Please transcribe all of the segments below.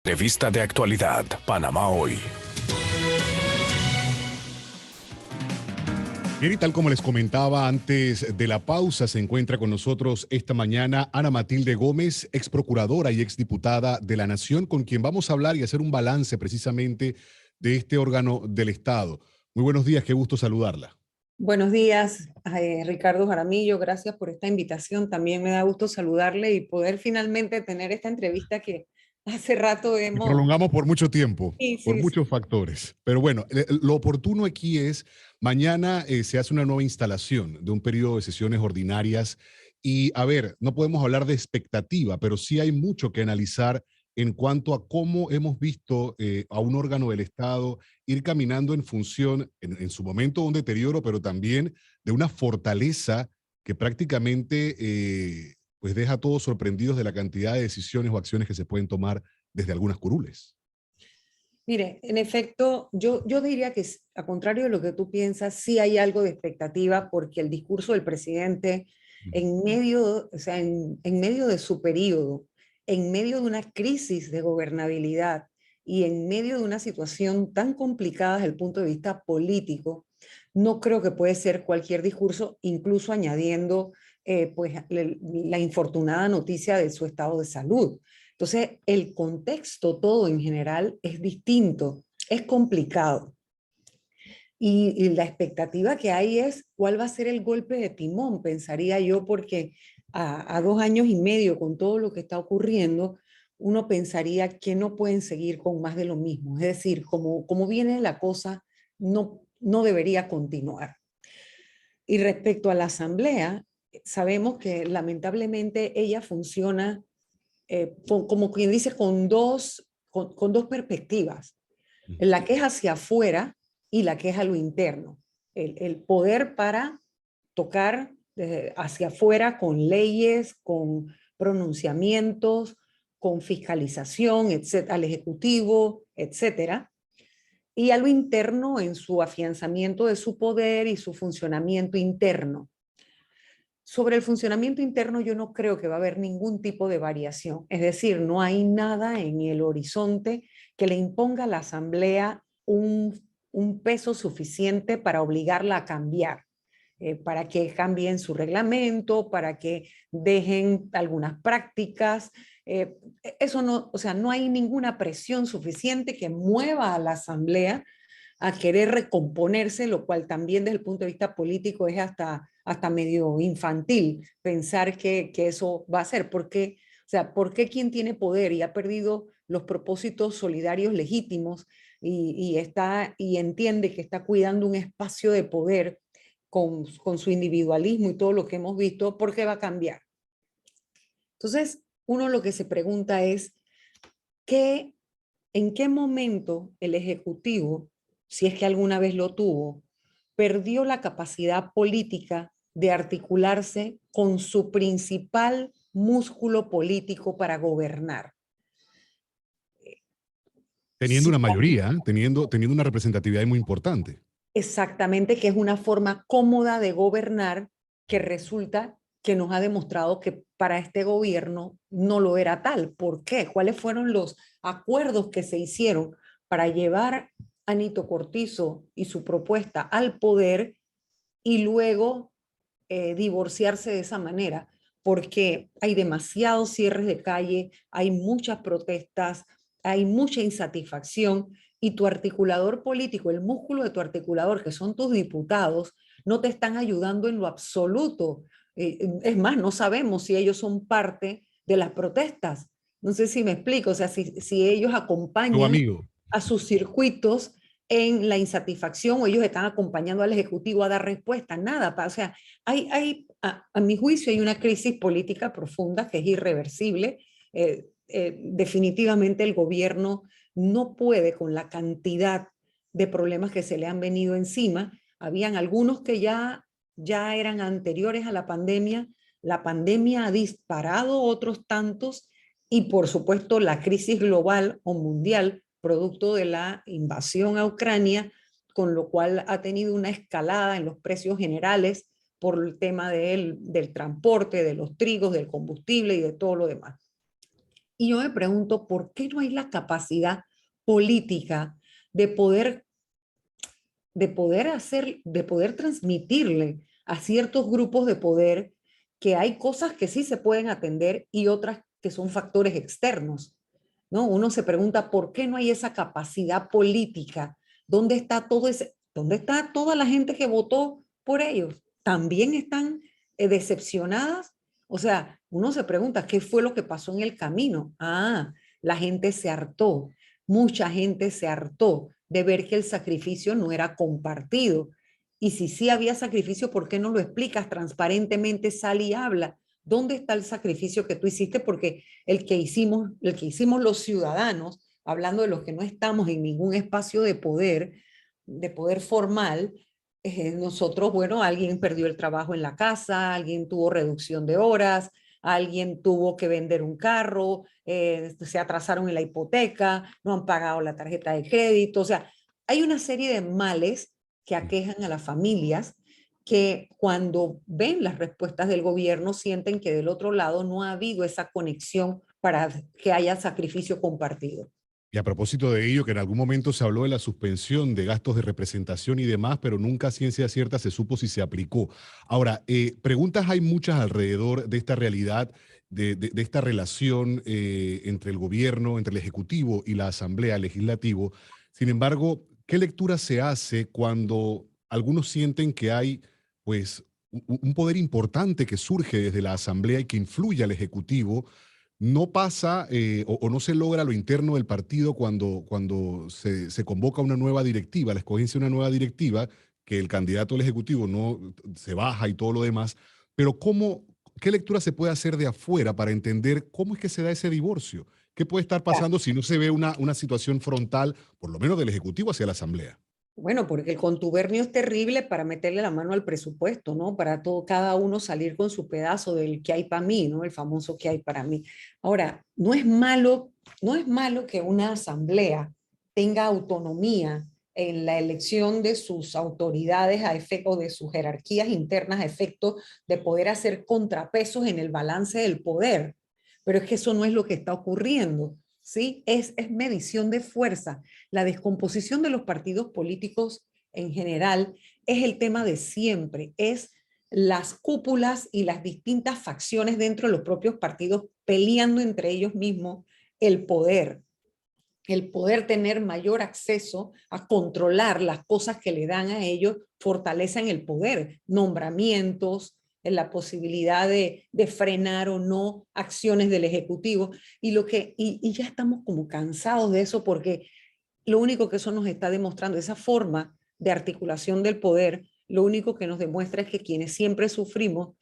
Revista de actualidad, Panamá Hoy. Bien, y tal como les comentaba antes de la pausa, se encuentra con nosotros esta mañana Ana Matilde Gómez, ex procuradora y ex diputada de la Nación, con quien vamos a hablar y hacer un balance precisamente de este órgano del Estado. Muy buenos días, qué gusto saludarla. Buenos días, Ricardo Jaramillo, gracias por esta invitación. También me da gusto saludarle y poder finalmente tener esta entrevista que hace rato Y hemos... prolongamos por mucho tiempo, Sí, por sí, muchos sí. factores. Pero bueno, lo oportuno aquí es, mañana se hace una nueva instalación de un periodo de sesiones ordinarias y, a ver, no podemos hablar de expectativa, pero sí hay mucho que analizar en cuanto a cómo hemos visto a un órgano del Estado ir caminando en función, en su momento, de un deterioro, pero también de una fortaleza que prácticamente pues deja a todos sorprendidos de la cantidad de decisiones o acciones que se pueden tomar desde algunas curules. Mire, en efecto, yo diría que a contrario de lo que tú piensas, sí hay algo de expectativa porque el discurso del presidente en medio, o sea, en medio de su periodo, en medio de una crisis de gobernabilidad y en medio de una situación tan complicada desde el punto de vista político, no creo que puede ser cualquier discurso, incluso añadiendo pues la infortunada noticia de su estado de salud. Entonces, el contexto todo en general es distinto, es complicado. Y la expectativa que hay es cuál va a ser el golpe de timón, pensaría yo, porque a 2 años y medio con todo lo que está ocurriendo, uno pensaría que no pueden seguir con más de lo mismo. Es decir, como viene la cosa, no debería continuar. Y respecto a la asamblea, sabemos que lamentablemente ella funciona como quien dice, con dos perspectivas, la que es hacia afuera y la que es a lo interno. El poder para tocar hacia afuera con leyes, con pronunciamientos, con fiscalización, etcétera, al Ejecutivo, etcétera, y a lo interno en su afianzamiento de su poder y su funcionamiento interno. Sobre el funcionamiento interno yo no creo que va a haber ningún tipo de variación. Es decir, no hay nada en el horizonte que le imponga a la Asamblea un peso suficiente para obligarla a cambiar, para que cambien su reglamento, para que dejen algunas prácticas. Eso no, o sea, no hay ninguna presión suficiente que mueva a la Asamblea a querer recomponerse, lo cual también desde el punto de vista político es hasta medio infantil pensar que eso va a ser. Porque, o sea, ¿por qué quien tiene poder y ha perdido los propósitos solidarios legítimos y entiende que está cuidando un espacio de poder con su individualismo y todo lo que hemos visto, por qué va a cambiar? Entonces, uno lo que se pregunta es, ¿qué ¿en qué momento el Ejecutivo, si es que alguna vez lo tuvo, perdió la capacidad política de articularse con su principal músculo político para gobernar? Teniendo Sí, una mayoría, teniendo una representatividad muy importante. exactamente, que es una forma cómoda de gobernar que resulta que nos ha demostrado que para este gobierno no lo era tal. ¿Por qué? ¿Cuáles fueron los acuerdos que se hicieron para llevar a Nito Cortizo y su propuesta al poder y luego divorciarse de esa manera? Porque hay demasiados cierres de calle, hay muchas protestas, hay mucha insatisfacción y tu articulador político, el músculo de tu articulador, que son tus diputados, no te están ayudando en lo absoluto. Es más, no sabemos si ellos son parte de las protestas. No sé si me explico, o sea, si ellos Tu acompañan amigo. a sus circuitos en la insatisfacción o ellos están acompañando al Ejecutivo a dar respuesta, nada. O sea, a mi juicio hay una crisis política profunda que es irreversible. Definitivamente el gobierno no puede con la cantidad de problemas que se le han venido encima. Habían algunos que ya eran anteriores a la pandemia ha disparado otros tantos y por supuesto la crisis global o mundial producto de la invasión a Ucrania, con lo cual ha tenido una escalada en los precios generales por el tema del transporte, de los trigos, del combustible y de todo lo demás. Y yo me pregunto, ¿por qué no hay la capacidad política de poder, de poder transmitirle a ciertos grupos de poder que hay cosas que sí se pueden atender y otras que son factores externos? ¿No? Uno se pregunta, ¿por qué no hay esa capacidad política? ¿Dónde está dónde está toda la gente que votó por ellos? ¿También están decepcionadas? O sea, uno se pregunta, ¿qué fue lo que pasó en el camino? Ah, la gente se hartó, mucha gente se hartó de ver que el sacrificio no era compartido. Y si sí había sacrificio, ¿por qué no lo explicas transparentemente? Sal y habla. ¿Dónde está el sacrificio que tú hiciste? Porque el que hicimos los ciudadanos, hablando de los que no estamos en ningún espacio de poder formal, nosotros, bueno, alguien perdió el trabajo en la casa, alguien tuvo reducción de horas, alguien tuvo que vender un carro, se atrasaron en la hipoteca, no han pagado la tarjeta de crédito, o sea, hay una serie de males que aquejan a las familias que cuando ven las respuestas del gobierno sienten que del otro lado no ha habido esa conexión para que haya sacrificio compartido. Y a propósito de ello, que en algún momento se habló de la suspensión de gastos de representación y demás, pero nunca a ciencia cierta se supo si se aplicó. Ahora, preguntas hay muchas alrededor de esta realidad, de esta relación entre el gobierno, entre el Ejecutivo y la Asamblea Legislativo. Sin embargo, ¿qué lectura se hace cuando algunos sienten que hay, pues, un poder importante que surge desde la Asamblea y que influye al Ejecutivo? No pasa o no se logra lo interno del partido cuando se convoca una nueva directiva, la escogencia de una nueva directiva, que el candidato al Ejecutivo no se baja y todo lo demás, pero ¿qué lectura se puede hacer de afuera para entender cómo es que se da ese divorcio? ¿Qué puede estar pasando si no se ve una situación frontal, por lo menos del Ejecutivo hacia la Asamblea? Bueno, porque el contubernio es terrible para meterle la mano al presupuesto, ¿no? Para todo, cada uno salir con su pedazo del que hay para mí, ¿no? El famoso que hay para mí. Ahora, no es malo que una asamblea tenga autonomía en la elección de sus autoridades a efecto de sus jerarquías internas a efecto de poder hacer contrapesos en el balance del poder. Pero es que eso no es lo que está ocurriendo, ¿sí? Es medición de fuerza. La descomposición de los partidos políticos en general es el tema de siempre, es las cúpulas y las distintas facciones dentro de los propios partidos peleando entre ellos mismos el poder tener mayor acceso a controlar las cosas que le dan a ellos, fortalecen el poder, nombramientos, en la posibilidad de frenar o no acciones del Ejecutivo. Y ya estamos como cansados de eso porque lo único que eso nos está demostrando, esa forma de articulación del poder, lo único que nos demuestra es que quienes siempre sufrimos,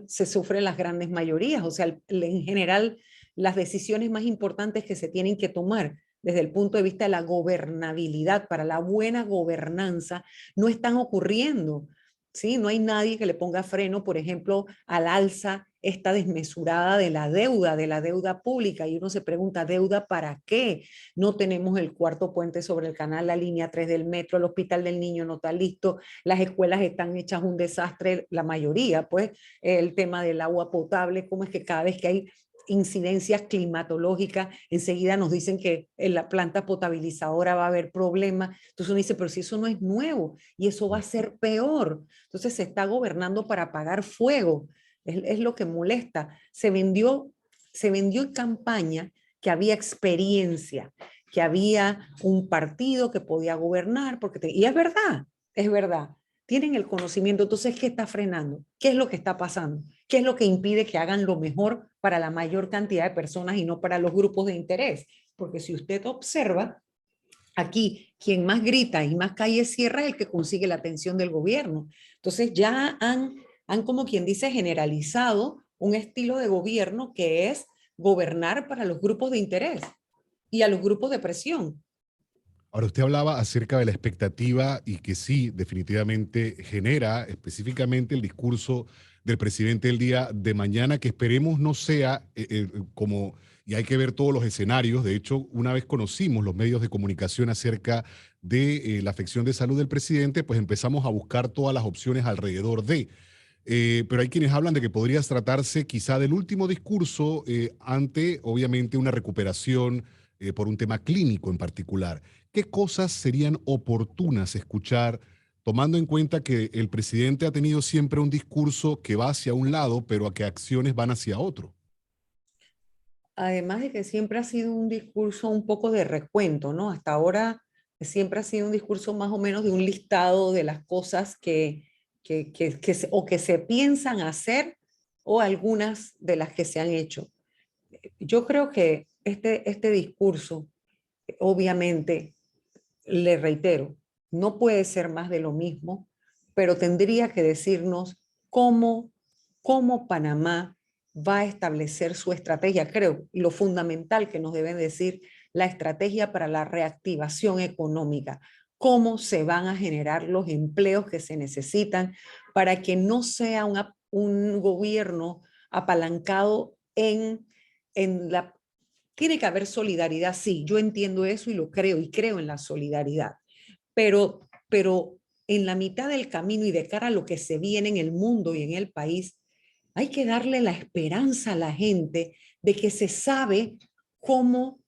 se sufren las grandes mayorías. O sea, en general, las decisiones más importantes que se tienen que tomar desde el punto de vista de la gobernabilidad, para la buena gobernanza, no están ocurriendo. ¿Sí? No hay nadie que le ponga freno, por ejemplo, al alza esta desmesurada de la deuda pública. Y uno se pregunta, ¿deuda para qué? No tenemos el cuarto puente sobre el canal, la línea 3 del metro, el hospital del niño no está listo, las escuelas están hechas un desastre, la mayoría, pues el tema del agua potable, cómo es que cada vez que hay incidencias climatológicas, enseguida nos dicen que en la planta potabilizadora va a haber problemas. Entonces uno dice, pero si eso no es nuevo y eso va a ser peor. Entonces se está gobernando para apagar fuego. Es lo que molesta. Se vendió en campaña que había experiencia, que había un partido que podía gobernar, y es verdad, es verdad. Tienen el conocimiento, entonces, ¿qué está frenando? ¿Qué es lo que está pasando? ¿Qué es lo que impide que hagan lo mejor para la mayor cantidad de personas y no para los grupos de interés? Porque si usted observa, aquí quien más grita y más calles cierra es el que consigue la atención del gobierno. Entonces ya han como quien dice generalizado un estilo de gobierno que es gobernar para los grupos de interés y a los grupos de presión. Ahora, usted hablaba acerca de la expectativa y que sí, definitivamente genera específicamente el discurso del presidente el día de mañana, que esperemos no sea como, y hay que ver todos los escenarios. De hecho, una vez conocimos los medios de comunicación acerca de la afección de salud del presidente, pues empezamos a buscar todas las opciones alrededor de. Pero hay quienes hablan de que podría tratarse quizá del último discurso ante, obviamente, una recuperación por un tema clínico en particular. ¿Qué cosas serían oportunas escuchar, tomando en cuenta que el presidente ha tenido siempre un discurso que va hacia un lado, pero a que acciones van hacia otro? Además de que siempre ha sido un discurso un poco de recuento, ¿no? Hasta ahora siempre ha sido un discurso más o menos de un listado de las cosas o que se piensan hacer o algunas de las que se han hecho. Yo creo que este discurso, obviamente, le reitero, no puede ser más de lo mismo, pero tendría que decirnos cómo Panamá va a establecer su estrategia. Creo, lo fundamental que nos deben decir, la estrategia para la reactivación económica, cómo se van a generar los empleos que se necesitan para que no sea un gobierno apalancado en la... Tiene que haber solidaridad, sí, yo entiendo eso y lo creo, y creo en la solidaridad, pero en la mitad del camino y de cara a lo que se viene en el mundo y en el país, hay que darle la esperanza a la gente de que se sabe cómo,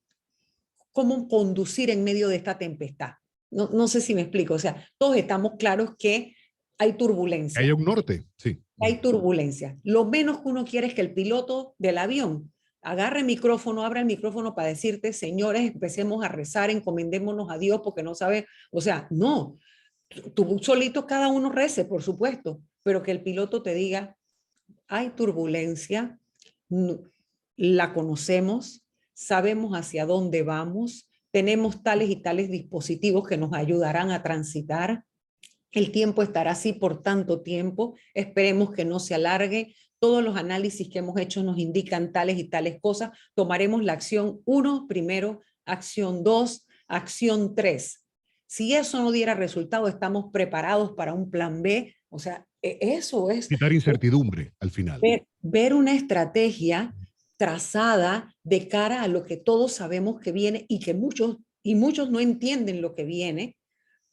cómo conducir en medio de esta tempestad. No sé si me explico, o sea, todos estamos claros que hay Hay turbulencia. un norte, sí. Hay turbulencia. Lo menos que uno quiere es que el piloto del avión agarre el micrófono, abra el micrófono para decirte, señores, empecemos a rezar, encomendémonos a Dios porque no sabe, o sea, no, tú solito cada uno rece, por supuesto, pero que el piloto te diga, hay turbulencia, la conocemos, sabemos hacia dónde vamos, tenemos tales y tales dispositivos que nos ayudarán a transitar, el tiempo estará así por tanto tiempo, esperemos que no se alargue, todos los análisis que hemos hecho nos indican tales y tales cosas, tomaremos la acción 1 primero, acción 2, acción 3. Si eso no diera resultado, estamos preparados para un plan B, o sea, eso es Quitar incertidumbre al final. ver una estrategia trazada de cara a lo que todos sabemos que viene y que muchos no entienden lo que viene,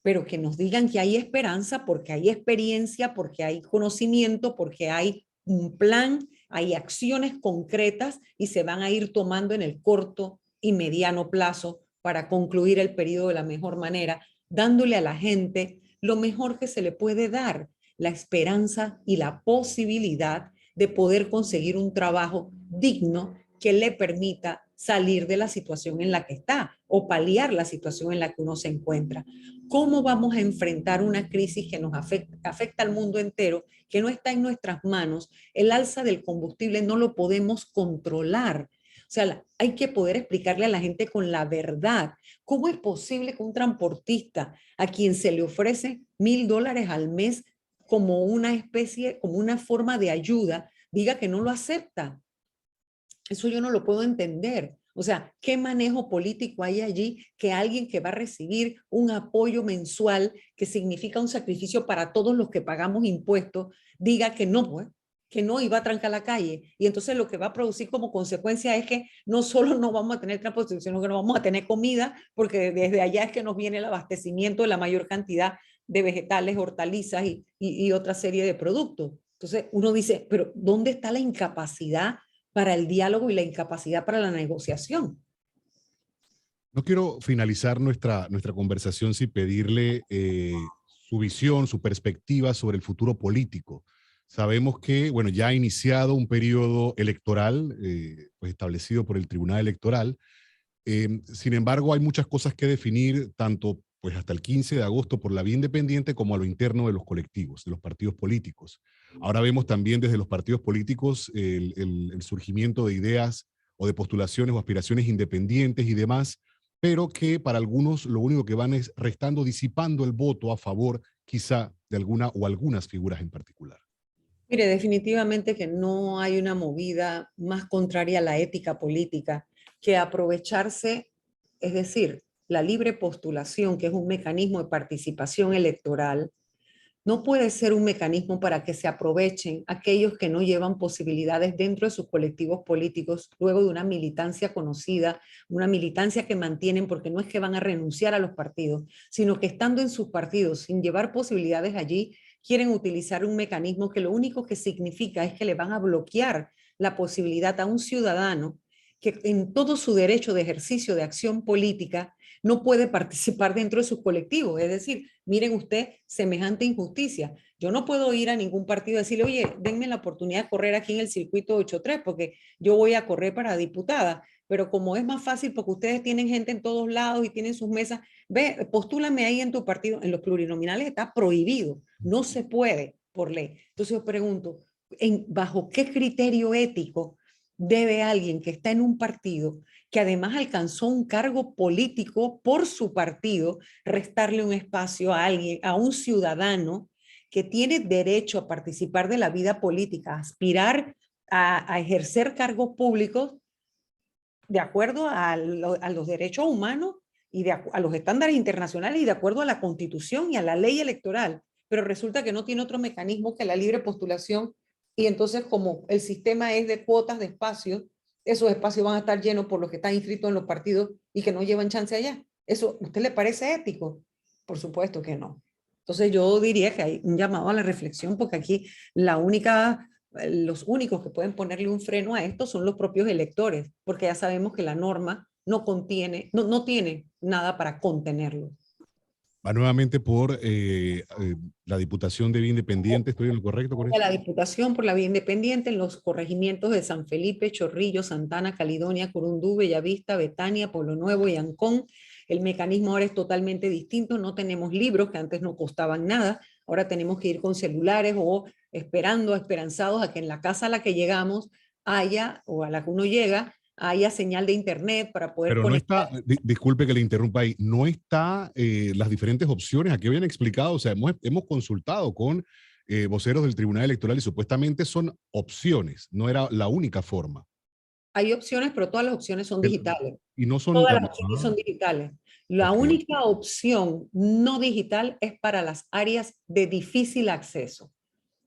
pero que nos digan que hay esperanza porque hay experiencia, porque hay conocimiento, porque hay un plan, hay acciones concretas y se van a ir tomando en el corto y mediano plazo para concluir el periodo de la mejor manera, dándole a la gente lo mejor que se le puede dar, la esperanza y la posibilidad de poder conseguir un trabajo digno que le permita salir de la situación en la que está o paliar la situación en la que uno se encuentra. ¿Cómo vamos a enfrentar una crisis que nos afecta al mundo entero, que no está en nuestras manos? El alza del combustible no lo podemos controlar. O sea, hay que poder explicarle a la gente con la verdad. ¿Cómo es posible que un transportista a quien se le ofrece $1,000 al mes como una especie, como una forma de ayuda, diga que no lo acepta? Eso yo no lo puedo entender. O sea, ¿qué manejo político hay allí que alguien que va a recibir un apoyo mensual que significa un sacrificio para todos los que pagamos impuestos, diga que no, pues, que no iba a trancar la calle? Y entonces lo que va a producir como consecuencia es que no solo no vamos a tener transporte, sino que no vamos a tener comida, porque desde allá es que nos viene el abastecimiento de la mayor cantidad de vegetales, hortalizas y otra serie de productos. Entonces uno dice, pero ¿dónde está la incapacidad para el diálogo y la incapacidad para la negociación? No quiero finalizar nuestra conversación sin pedirle su visión, su perspectiva sobre el futuro político. Sabemos que, bueno, ya ha iniciado un periodo electoral pues establecido por el Tribunal Electoral. Sin embargo, hay muchas cosas que definir, tanto pues hasta el 15 de agosto por la vía independiente como a lo interno de los colectivos, de los partidos políticos. Ahora vemos también desde los partidos políticos el surgimiento de ideas o de postulaciones o aspiraciones independientes y demás, pero que para algunos lo único que van es restando, disipando el voto a favor quizá de alguna o algunas figuras en particular. Mire, definitivamente que no hay una movida más contraria a la ética política que aprovecharse, es decir, la libre postulación, que es un mecanismo de participación electoral, no puede ser un mecanismo para que se aprovechen aquellos que no llevan posibilidades dentro de sus colectivos políticos, luego de una militancia conocida, una militancia que mantienen, porque no es que van a renunciar a los partidos, sino que estando en sus partidos sin llevar posibilidades allí, quieren utilizar un mecanismo que lo único que significa es que le van a bloquear la posibilidad a un ciudadano que en todo su derecho de ejercicio de acción política no puede participar dentro de sus colectivos. Es decir, miren usted, semejante injusticia. Yo no puedo ir a ningún partido y decirle, oye, denme la oportunidad de correr aquí en el circuito 83 porque yo voy a correr para diputada. Pero como es más fácil porque ustedes tienen gente en todos lados y tienen sus mesas, ve, postúlame ahí en tu partido. En los plurinominales está prohibido, no se puede por ley. Entonces yo pregunto, ¿bajo qué criterio ético debe alguien que está en un partido, que además alcanzó un cargo político por su partido, restarle un espacio a alguien, a un ciudadano que tiene derecho a participar de la vida política, aspirar a ejercer cargos públicos de acuerdo a los derechos humanos y a los estándares internacionales y de acuerdo a la Constitución y a la ley electoral? Pero resulta que no tiene otro mecanismo que la libre postulación, y entonces como el sistema es de cuotas de espacios, esos espacios van a estar llenos por los que están inscritos en los partidos y que no llevan chance allá. ¿Eso a usted le parece ético? Por supuesto que no. Entonces yo diría que hay un llamado a la reflexión, porque aquí los únicos que pueden ponerle un freno a esto son los propios electores, porque ya sabemos que la norma no tiene nada para contenerlo. Va nuevamente por la Diputación de Vía Independiente, ¿estoy en lo correcto con eso? La Diputación por la Vía Independiente en los corregimientos de San Felipe, Chorrillos, Santana, Caledonia, Corundú, Bellavista, Betania, Pueblo Nuevo y Ancón. El mecanismo ahora es totalmente distinto, no tenemos libros que antes no costaban nada, ahora tenemos que ir con celulares o esperanzados a que en la casa a la que llegamos haya, o a la que uno llega, haya señal de internet para poder Pero conectar. no está, disculpe que le interrumpa ahí, no está las diferentes opciones, aquí habían explicado, o sea, hemos consultado con voceros del Tribunal Electoral y supuestamente son opciones, no era la única forma. Hay opciones, pero todas las opciones son digitales. Y no son... Todas las opciones son digitales. La Okay. única opción no digital es para las áreas de difícil acceso.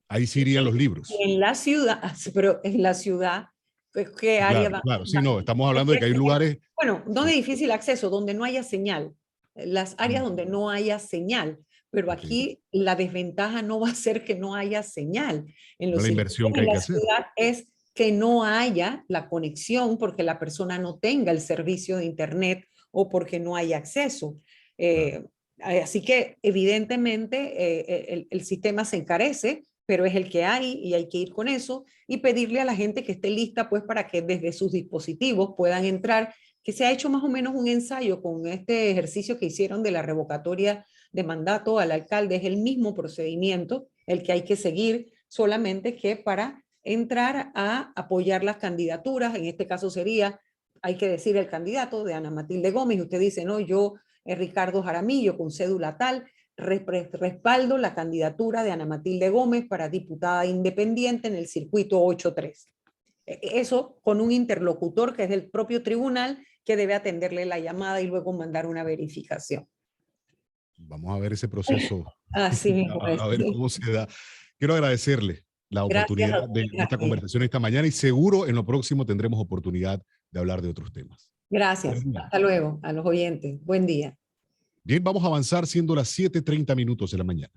Ahí sí irían los libros. En la ciudad, pero en la ciudad, pues, ¿qué área va? Claro, sí, no, estamos hablando de que hay lugares... Bueno, no de difícil acceso, donde no haya señal. Las áreas donde no haya señal. Pero aquí la desventaja no va a ser que no haya señal. En la inversión que hay que hacer. La ciudad es que no haya la conexión porque la persona no tenga el servicio de internet o porque no haya acceso. Así que evidentemente el sistema se encarece, pero es el que hay y hay que ir con eso y pedirle a la gente que esté lista pues para que desde sus dispositivos puedan entrar, que se ha hecho más o menos un ensayo con este ejercicio que hicieron de la revocatoria de mandato al alcalde. Es el mismo procedimiento el que hay que seguir, solamente que para entrar a apoyar las candidaturas, en este caso sería, hay que decir el candidato de Ana Matilde Gómez, y usted dice, no, yo, Ricardo Jaramillo, con cédula tal, respaldo la candidatura de Ana Matilde Gómez para diputada independiente en el circuito 83. Eso con un interlocutor que es del propio tribunal que debe atenderle la llamada y luego mandar una verificación. Vamos a ver ese proceso. Así mismo. A ver cómo se da. Quiero agradecerle la oportunidad de esta conversación esta mañana y seguro en lo próximo tendremos oportunidad de hablar de otros temas. Gracias. Hasta luego a los oyentes. Buen día. Bien, vamos a avanzar siendo las 7:30 de la mañana.